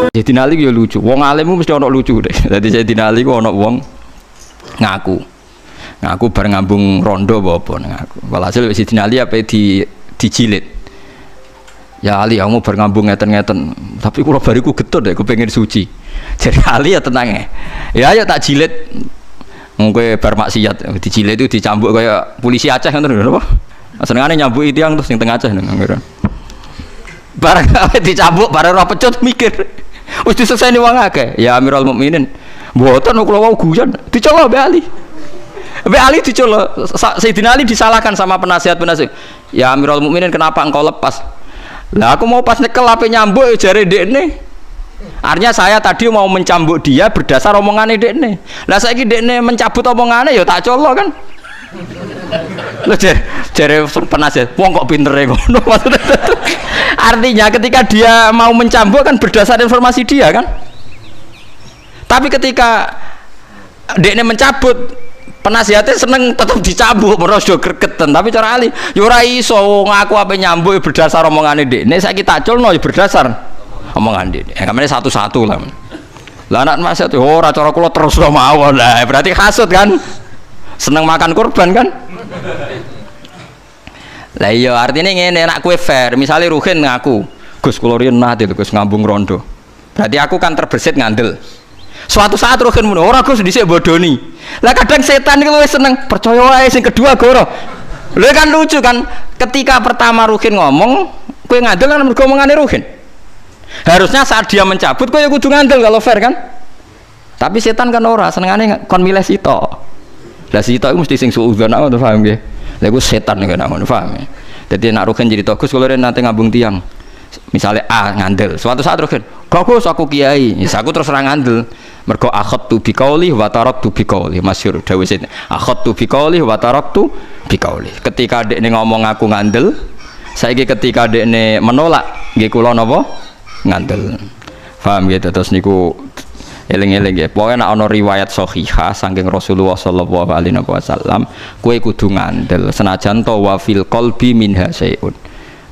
Sayyidina Ali yo lucu. Wong alim mesti ana lucu deh. Dadi Sayyidina Ali ku ana wong ngaku bar ngambung rondo apa ngaku. Walhasil Sayyidina Ali ape dijilid. Ya Ali, kamu bar ngambung ngeten-ngeten. Tapi kula bariku getut deh, kepengin suci. Jadi Ali ya tenang ya. Ya tak jilid. Kowe bar maksiat dijilid itu dicambuk kaya polisi Aceh ngoten lho apa? Senengane nyambuki tiyang terus sing teng Aceh ngono. Bareng dicambuk bareng ora pecut mikir. Wis diseseni wong akeh. Ya Amirul Mukminin. Mboten kula wau guyon. Dicolok mbek Ali. Mbek Ali dicolok. Sayyidina Ali disalahkan sama penasihat-penasihat. Ya Amirul Mukminin kenapa engkau lepas? Lah aku mau pas nyekel ape nyambuk jare dekne. Artinya saya tadi mau mencambuk dia berdasar omongane dekne. Lah saiki dekne mencabut omongane ya tak colok kan. Lho jare penasihat, wong kok pintere ngono maksudnya. Artinya ketika dia mau mencambuk kan berdasar informasi dia kan. Tapi ketika dekne mencabut penasihatnya seneng tetap dicambuk terus do gregeten. Tapi cara Ali ya ora iso ngaku ape nyambuk berdasar omongane dekne saiki tak culno ya berdasar omongan dekne. Kamane satu-satu lah. Lah anak nasihat ora cara kula terus mawon. Lah berarti hasud kan. Seneng makan kurban kan? Lah iya artinya ngene nek kowe fair, misale Ruhin ngaku, Gus kula riyen nate Gus ngambung rondo. Berarti aku kan terbersit ngandel. Suatu saat Ruhin muni, ora Gus dhisik bodoni. Lah kadang setan iki luwih seneng percaya wae sing kedua goro. Lha kan lucu kan ketika pertama Ruhin ngomong, kowe ngandel kan mergo omongane Ruhin. Harusnya saat dia mencabut kowe ya kudu ngandel kalau fair kan? Tapi setan kan ora senengane kon milih sitok. Lah sitok iku mesti sing suudzon apa to paham nggih. Lah iku setan kan ngono paham ya. Dadi nek Ruhin jadi Gus kula nate ngambung tiang. Misale A ngandel, suatu saat Ruhin, "Gus aku kiai." Ya aku terus ora ngandel. Mergo akhadtu biqauli wa taraktu biqauli. Masyhur dawuh Sayyid. Akhadtu biqauli wa taraktu biqauli. Ketika dekne ngomong aku ngandel, saiki ketika dekne menolak nggih kula napa? Ngandel. Paham ya terus niku eling-eling ya. Pokoke nek ana riwayat sahihah saking Rasulullah sallallahu alaihi wasallam, kowe kudu ngandel senajan to wa fil qalbi minha syai'un.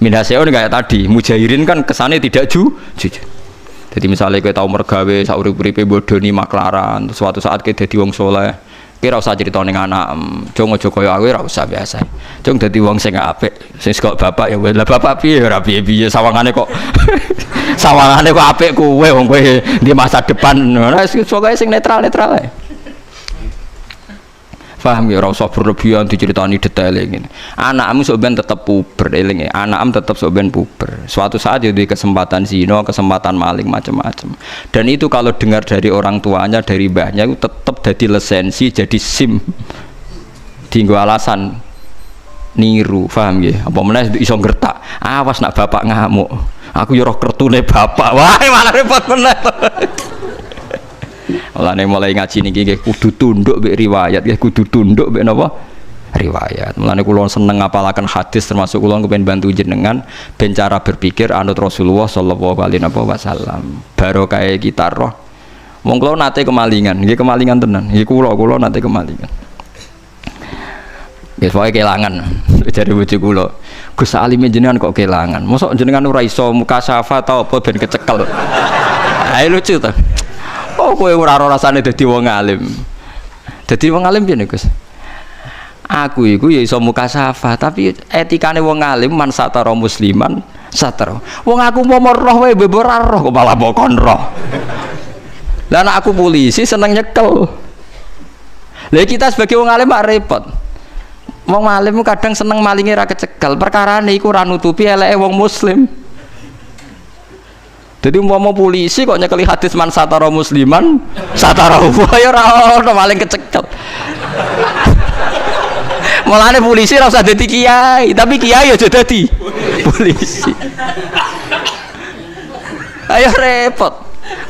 Minha syai'un kayak tadi, mujahirin kan kesane tidak jujur. Jadi misalnya kowe tau mergawe sak urip-uripe bodoni maklaran, suatu saat kowe dadi wong saleh, kowe ora usah crita ning anak, jong aja kaya kowe ora usah biasa. Jong dadi wong sing apik, sing kok bapak ya lah bapak piye ora piye-piye sawangane kok sawangane kok apik kowe wong kowe di masa depan ora pokoke sing netral-netral ae. Paham ya ora usah berlebihan diceritani detail ngene. Anakmu sok ben tetep puber eling ya. Anakmu tetep sok ben puber. Suatu saat ya duwe kesempatan zina, kesempatan maling macam-macam. Dan itu kalau dengar dari orang tuanya, dari mbahnya itu tetep dadi lisensi, jadi SIM. Dienggo alasan niru, paham ya? Apa meneh iso ngertak. Awas nak bapak ngamuk. Aku yo roh kertune bapak. Wah, malah repot meneh. Mulane mulai ngaji niki nggih kudu tunduk mbek riwayat, nggih kudu tunduk mbek napa? Riwayat. Mulane kula seneng ngapalaken hadis termasuk kula kepen bantu jenengan ben cara berpikir anut Rasulullah sallallahu alaihi wasallam. Barokah kita roh. Wong kula nate kemalingan, nggih kemalingan tenan. Nggih kula nate kemalingan. Nggih pokoke kelangan. Jare bojo kula. Gus alime jenengan kok kelangan. Mosok jenengan ora iso mukasafah ta apa ben kecekel. Ae lucu to. Oh kowe ora rasane dadi wong alim. Dadi wong alim piye Gus? Aku iku ya iso mukasafah, tapi etikane wong alim man satara musliman satara. Wong aku mau roh wae mbok ora roh kok malah bokon roh. Lah nek aku polisi seneng nyekel. Lah kita sebagai wong alim mak repot. Wong alim kadang seneng malinge ra kecekel, perkarane iku ora nutupi eleke wong muslim. Jadi umpama polisi kok nyekeli hadis man satara musliman satara wa ya ora ono maling kecekel. Mulane polisi ora usah dadi kiai, tapi kiai aja dadi polisi. Ayo repot.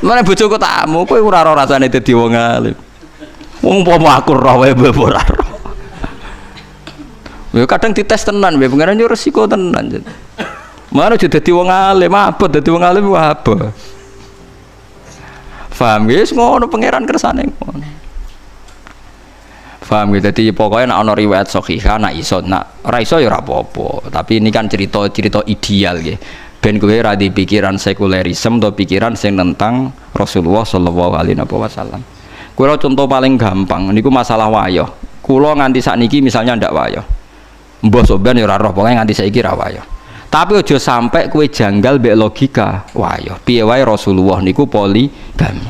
Mulane bojoku takmu, kowe ora ora rasane dadi wong alim. Wong umpama aku roh wae ora roh. Ya kadang dites tenan wae, pengen yo resiko tenan. Mana jadi wong alim apa dadi wong alim apa? Paham guys, ngono pangeran kersane ngono. Paham gitu, jadi pokoknya nak ono riwayat sahihah nak iso, nak ora iso ya ora apa-apa. Tapi ini kan cerita ideal gitu. Ben kowe ra di pikiran sekulerisme atau pikiran sing tentang Rasulullah sallallahu alaihi wasallam. Kulo contoh paling gampang niku masalah wayo. Kulo nganti sakniki misalnya ndak wayo. Mbah soban ya ora roh, pokoke nganti saiki ra wayo. Tapi aja sampai kowe janggal mbek logika wayo. Piye wae Rasulullah niku poligami.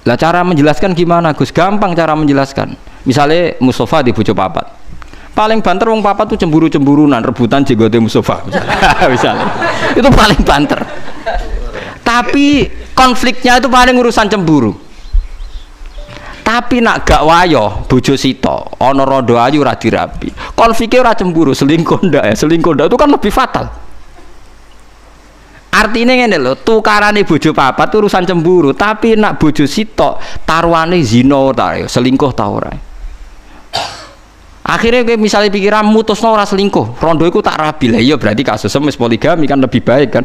Lah cara menjelaskan gimana Gus? Gampang cara menjelaskan. Misalnya Mustafa di bojo papat. Paling banter wong papat tuh cemburu-cemburunan, rebutan jenggote Mustafa misalnya. Itu paling banter. Tapi konfliknya itu paling urusan cemburu. Tapi nak gak wayo bojo sito, ana rondo ayu ora dirabi. Konfliknya ora cemburu, selingkuh ndak ya? Selingkuh ndak itu kan lebih fatal. Artinya ngene lho, tukarane bojo papat urusan cemburu, tapi nak bojo sito taruhane zina ta, selingkuh ta ora. Akhirnya kayak misalnya pikiran mutusno ora selingkuh, rondo iku tak rabi lah, iya berarti kasus wis poligami kan lebih baik kan.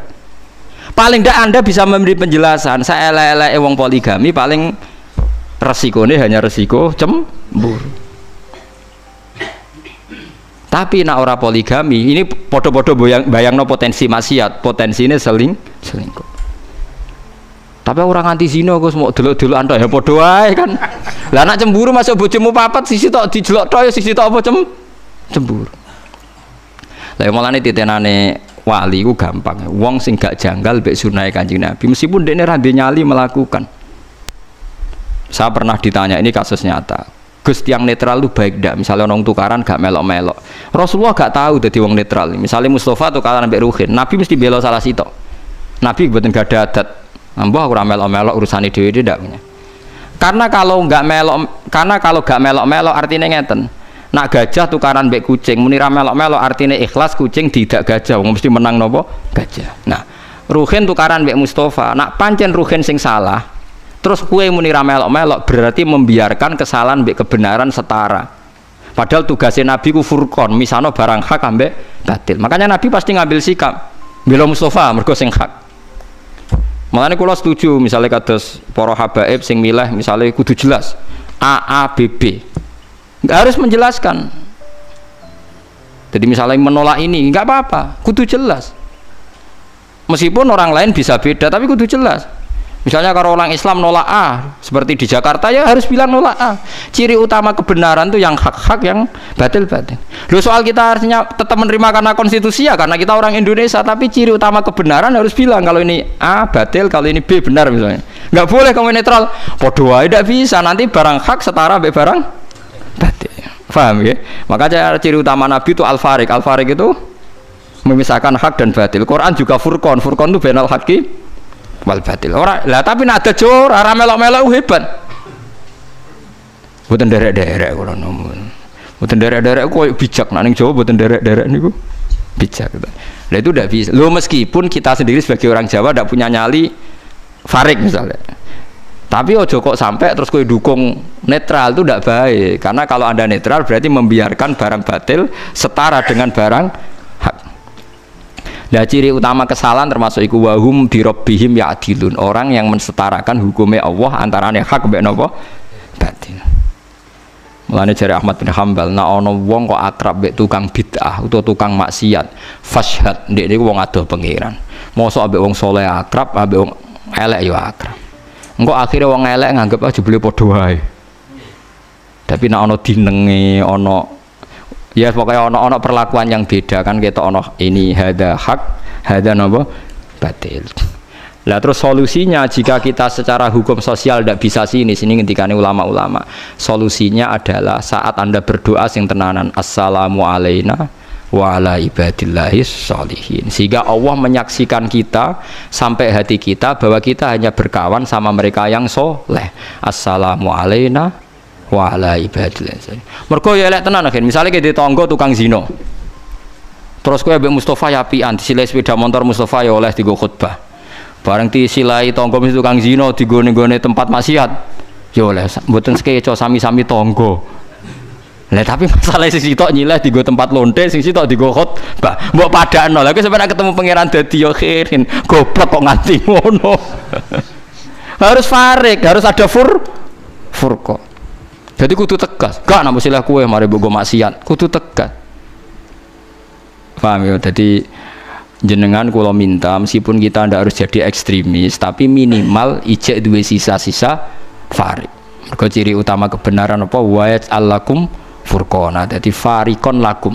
Paling ndak Anda bisa memberi penjelasan, saya elek-eleke wong poligami paling resikonya hanya resiko cemburu. Tapi nak ora poligami, ini podo-podo bayangno potensi maksiat, potensinya selingkuh. Tapi orang anti zina Gus mau delok-delok anda ya podo wae kan. Lah nak cemburu masuk bojomu papat sisi tok dijelok tok ya sisi tok apa cemburu. Lah mulane titenane wali ku gampang. Wong sing gak janggal mek sunah Kanjeng Nabi meskipun dekne ra nyali melakukan. Saya pernah ditanya, ini kasus nyata. Gus yang netral lu baik ndak? Misalnya orang tukaran gak melok-melok. Rasulullah gak tahu dadi wong netral. Misalnya Mustafa tukaran mbek Ruhin, Nabi mesti bela salah sitok. Nabi mboten gak ada adat. Mbah ora melok-melok urusane dhewe ndak punya. Karena kalau gak melok-melok artinya ngeten. Nak gajah tukaran mbek kucing, muni ra melok-melok artinya ikhlas kucing tidak gajah, wong mesti menang nopo? Gajah. Nah, Ruhin tukaran mbek Mustafa, nak pancen Ruhin sing salah, terus kue muni ra melok-melok berarti membiarkan kesalahan mbek kebenaran setara. Padahal tugasnya Nabi ku furqon, misano barang hak ambek batil. Makanya Nabi pasti ngambil sikap bela Mustafa mergo sing hak. Makanya kula setuju misalnya kados para habaib sing milih misalnya kudu jelas A B B. Nggak harus menjelaskan. Jadi misalnya menolak ini nggak apa-apa, kudu jelas. Meskipun orang lain bisa beda tapi kudu jelas. Misalnya kalau orang Islam nolak A seperti di Jakarta ya harus bilang nolak A. Ciri utama kebenaran itu yang hak-hak, yang batil-batil. Loh soal kita harusnya tetap menerima karena konstitusi ya karena kita orang Indonesia, tapi ciri utama kebenaran harus bilang kalau ini A batil, kalau ini B benar misalnya. Nggak boleh kamu netral. Podo ae ndak bisa, nanti barang hak setara mbek barang batil. Paham ya? Makanya ciri utama Nabi itu al-farik. Al-farik itu memisahkan hak dan batil. Quran juga furqon. Furqon itu bainal haqqi wal batil. Ora lah tapi nek ada jor ora melok-melok hebat. Mboten derek-derek kula nomor. Mboten derek-derek koyo bijak nek ning Jawa mboten derek-derek niku bijak. Lah itu ndak bisa. Lo meskipun kita sendiri sebagai orang Jawa ndak punya nyali farik misalnya. Tapi ojo kok sampai terus kowe dukung netral itu ndak baik. Karena kalau Anda netral berarti membiarkan barang batil setara dengan barang hak. Nah ciri utama kesalahan termasuk iku wahum birabbihim ya'dilun, orang yang mensetarakan hukumnya Allah antarane hak mbek napa batil. Mulane jare Ahmad bin Hambal nek ana wong kok akrab mbek tukang bid'ah utawa tukang maksiat fashhad ndek niku wong adoh pangeran. Mosok ambek wong saleh akrab ambek wong elek ya akrab. Engko akhire wong elek nganggep aja jebule padha wae. Tapi nek ana dinenge ana ya pokoknya ono perlakuan yang beda kan kita ono ini hada hak hada nopo batil. Lah terus solusinya jika kita secara hukum sosial tidak bisa sini ngendikane ulama-ulama, solusinya adalah saat Anda berdoa sing tenanan assalamu alaina wa ala ibadillahis sholihin, sehingga Allah menyaksikan kita sampai hati kita bahwa kita hanya berkawan sama mereka yang soleh. Assalamu alaina wa ala ibadillah. Mergo ya elek tenan akhir. Misale ke tangga tukang zina. Terus kowe mbek Mustofa ya apian, disilai sepeda motor Mustofa ya oleh digo khutbah. Bareng disilai tangga mesti tukang zina digone-gone tempat maksiat. Ya oleh mboten sekeco sami-sami tangga. Lah tapi masalah sing sitok nyileh digo tempat lonte, sing sitok digo khutbah. Mbok padakno. Lah kowe sampeyan ketemu pangeran dadi yo khirin. Goblok kok nganti ngono. Harus farik, harus ada furqa. Jadi kudu tegas, gak nampu silah kue mari bogo maksiat, kudu tegas. Paham ya? Jadi jenengan kula minta meskipun kita ndak harus jadi ekstremis tapi minimal ijek duwe sisa-sisa farik. Mergo ciri utama kebenaran apa wa ya'alakum furqana. Dadi farikon lakum.